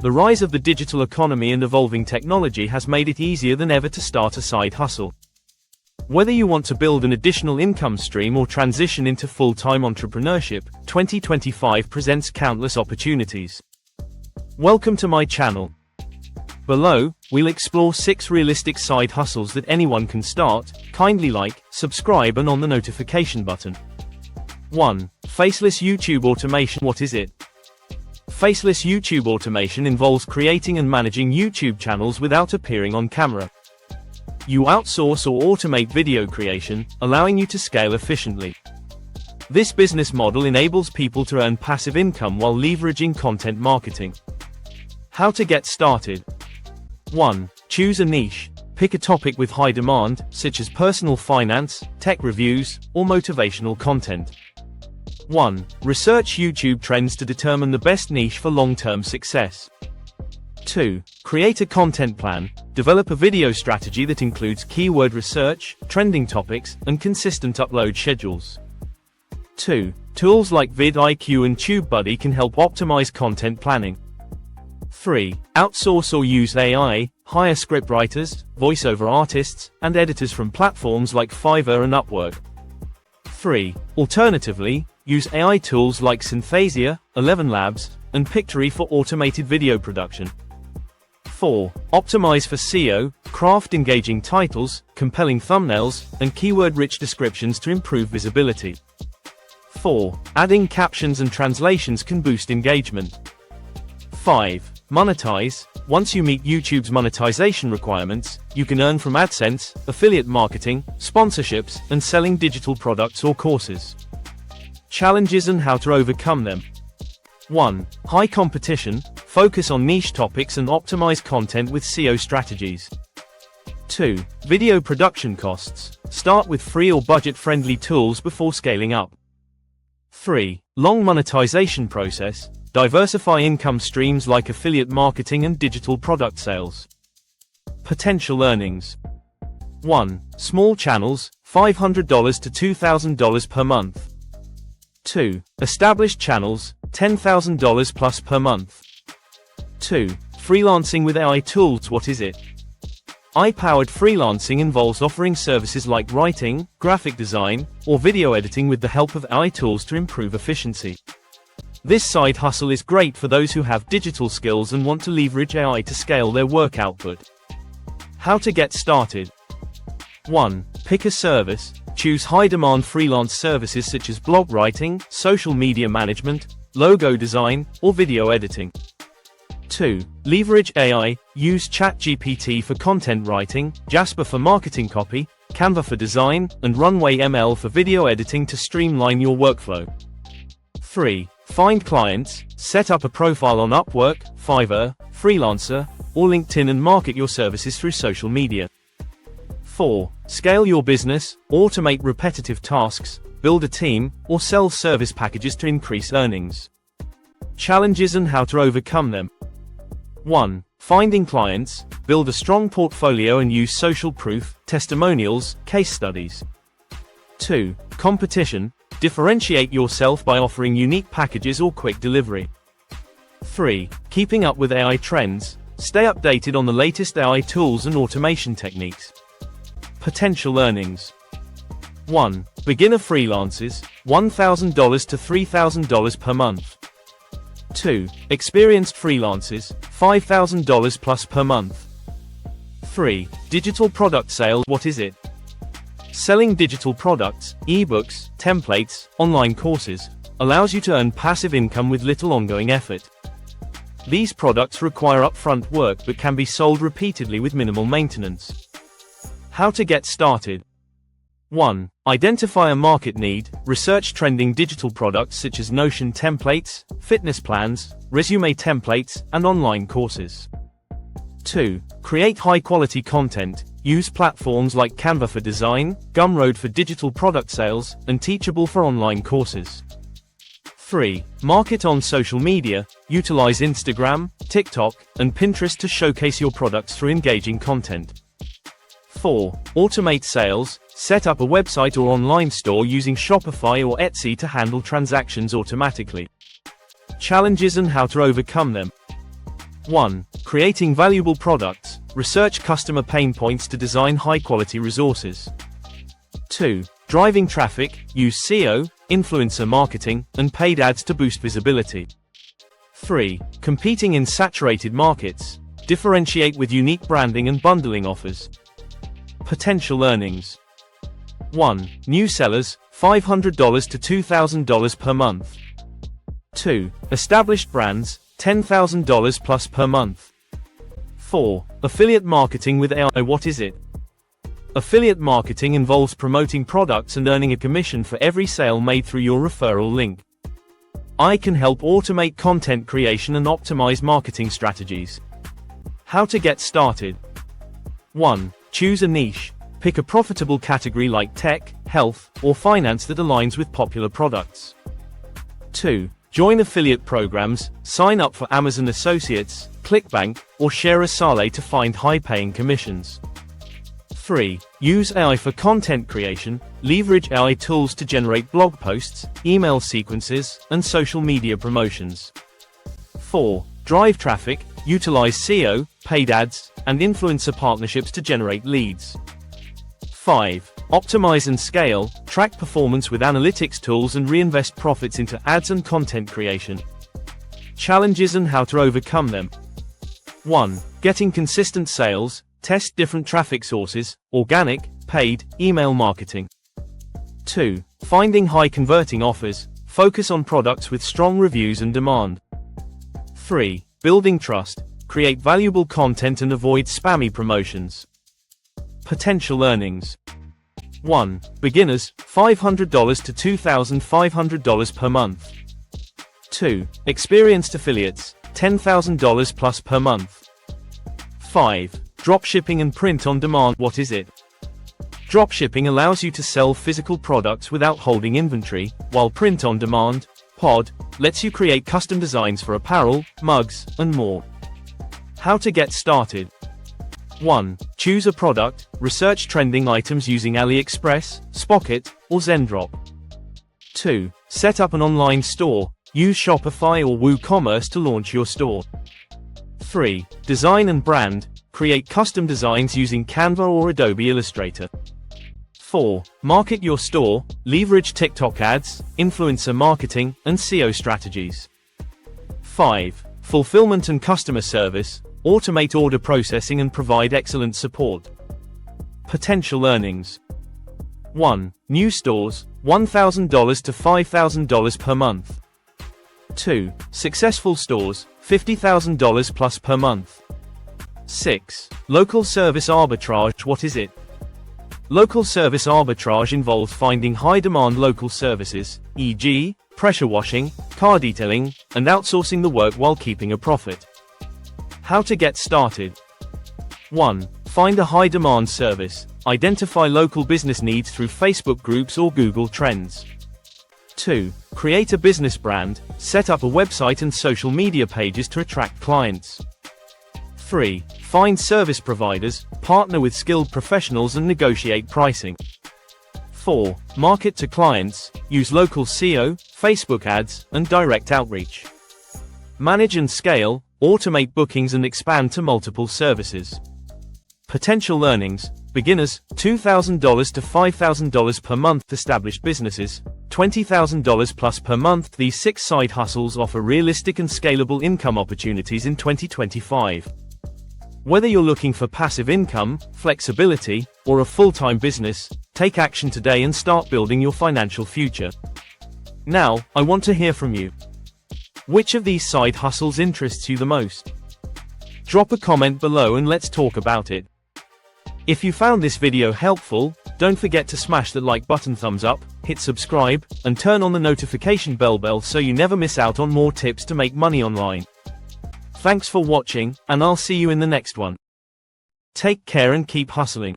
The rise of the digital economy and evolving technology has made it easier than ever to start a side hustle. Whether you want to build an additional income stream or transition into full-time entrepreneurship, 2025 presents countless opportunities. Welcome to my channel. Below, we'll explore 6 realistic side hustles that anyone can start. Kindly like, subscribe and on the notification button. 1. Faceless YouTube automation. What is it? Faceless YouTube automation involves creating and managing YouTube channels without appearing on camera. You outsource or automate video creation, allowing you to scale efficiently. This business model enables people to earn passive income while leveraging content marketing. How to get started? 1. Choose a niche. Pick a topic with high demand, such as personal finance, tech reviews, or motivational content. 1. Research YouTube trends to determine the best niche for long-term success. 2. Create a content plan. Develop a video strategy that includes keyword research, trending topics, and consistent upload schedules. 2. Tools like vidIQ and TubeBuddy can help optimize content planning. 3. Outsource or use AI. Hire scriptwriters, voiceover artists, and editors from platforms like Fiverr and Upwork. 3. Alternatively, use AI tools like Synthesia, ElevenLabs, and Pictory for automated video production. 4. Optimize for SEO. Craft engaging titles, compelling thumbnails, and keyword-rich descriptions to improve visibility. 4. Adding captions and translations can boost engagement. 5. Monetize. Once you meet YouTube's monetization requirements, you can earn from AdSense, affiliate marketing, sponsorships, and selling digital products or courses. Challenges and how to overcome them. 1. High competition. Focus on niche topics and optimize content with SEO strategies. 2. Video production costs. Start with free or budget-friendly tools before scaling up. 3. Long monetization process. Diversify income streams like affiliate marketing and digital product sales. Potential earnings. 1. Small channels, $500 to $2,000 per month. 2. Established channels, $10,000 plus per month. 2. Freelancing with AI tools. What is it? AI-powered freelancing involves offering services like writing, graphic design, or video editing with the help of AI tools to improve efficiency. This side hustle is great for those who have digital skills and want to leverage AI to scale their work output. How to get started? 1. Pick a service. Choose high-demand freelance services such as blog writing, social media management, logo design, or video editing. 2. Leverage AI. Use ChatGPT for content writing, Jasper for marketing copy, Canva for design, and Runway ML for video editing to streamline your workflow. 3. Find clients. Set up a profile on Upwork, Fiverr, Freelancer, or LinkedIn and market your services through social media. 4. Scale your business. Automate repetitive tasks, build a team, or sell service packages to increase earnings. Challenges and how to overcome them. 1. Finding clients. Build a strong portfolio and use social proof, testimonials, case studies. 2. Competition. Differentiate yourself by offering unique packages or quick delivery. 3. Keeping up with AI trends. Stay updated on the latest AI tools and automation techniques. Potential earnings. 1. Beginner freelancers, $1,000 to $3,000 per month. 2. Experienced freelancers, $5,000 plus per month. 3. Digital product sales. What is it? Selling digital products, ebooks, templates, online courses, allows you to earn passive income with little ongoing effort. These products require upfront work but can be sold repeatedly with minimal maintenance. How to get started? 1. Identify a market need. Research trending digital products such as Notion templates, fitness plans, resume templates, and online courses. 2. Create high-quality content. Use platforms like Canva for design, Gumroad for digital product sales, and Teachable for online courses. 3. Market on social media. Utilize Instagram, TikTok, and Pinterest to showcase your products through engaging content. 4. Automate sales. Set up a website or online store using Shopify or Etsy to handle transactions automatically. Challenges and how to overcome them. 1. Creating valuable products. Research customer pain points to design high-quality resources. 2. Driving traffic. Use SEO, influencer marketing, and paid ads to boost visibility. 3. Competing in saturated markets. Differentiate with unique branding and bundling offers. Potential earnings. 1. New sellers, $500 to $2,000 per month. 2. Established brands, $10,000 plus per month. 4. Affiliate marketing with AI. What is it? Affiliate marketing involves promoting products and earning a commission for every sale made through your referral link. I can help automate content creation and optimize marketing strategies. How to get started. 1. Choose a niche. Pick a profitable category like tech, health, or finance that aligns with popular products. 2. Join affiliate programs, sign up for Amazon Associates, ClickBank, or Share a Sale to find high-paying commissions. 3. Use AI for content creation. Leverage AI tools to generate blog posts, email sequences, and social media promotions. 4. Drive traffic. Utilize SEO, paid ads, and influencer partnerships to generate leads. 5. Optimize and scale. Track performance with analytics tools and reinvest profits into ads and content creation. Challenges and how to overcome them. 1. Getting consistent sales. Test different traffic sources, organic, paid, email marketing. 2. Finding high-converting offers. Focus on products with strong reviews and demand. 3. Building trust. Create valuable content and avoid spammy promotions. Potential earnings. 1. Beginners, $500 to $2,500 per month. 2. Experienced affiliates, $10,000 plus per month. 5. Dropshipping and print on demand. What is it? Dropshipping allows you to sell physical products without holding inventory, while print on demand, POD, lets you create custom designs for apparel, mugs, and more. How to get started. 1. Choose a product. Research trending items using AliExpress, Spocket, or Zendrop. 2. Set up an online store. Use Shopify or WooCommerce to launch your store. 3. Design and brand. Create custom designs using Canva or Adobe Illustrator. 4. Market your store. Leverage TikTok ads, influencer marketing, and SEO strategies. 5. Fulfillment and customer service. Automate order processing and provide excellent support. Potential earnings. 1. New stores, $1,000 to $5,000 per month. 2. Successful stores, $50,000 plus per month. 6. Local service arbitrage. What is it? Local service arbitrage involves finding high-demand local services, e.g., pressure washing, car detailing, and outsourcing the work while keeping a profit. How to get started. 1. Find a high-demand service. Identify local business needs through Facebook groups or Google Trends. 2. Create a business brand. Set up a website and social media pages to attract clients. 3. Find service providers, partner with skilled professionals and negotiate pricing. 4. Market to clients. Use local SEO, Facebook ads, and direct outreach. Manage and scale. Automate bookings and expand to multiple services. Potential earnings. Beginners, $2,000 to $5,000 per month. Established businesses, $20,000 plus per month. These 6 side hustles offer realistic and scalable income opportunities in 2025. Whether you're looking for passive income, flexibility, or a full-time business, take action today and start building your financial future. Now, I want to hear from you. Which of these side hustles interests you the most? Drop a comment below and let's talk about it. If you found this video helpful, don't forget to smash that like button, thumbs up, hit subscribe, and turn on the notification bell so you never miss out on more tips to make money online. Thanks for watching, and I'll see you in the next one. Take care and keep hustling.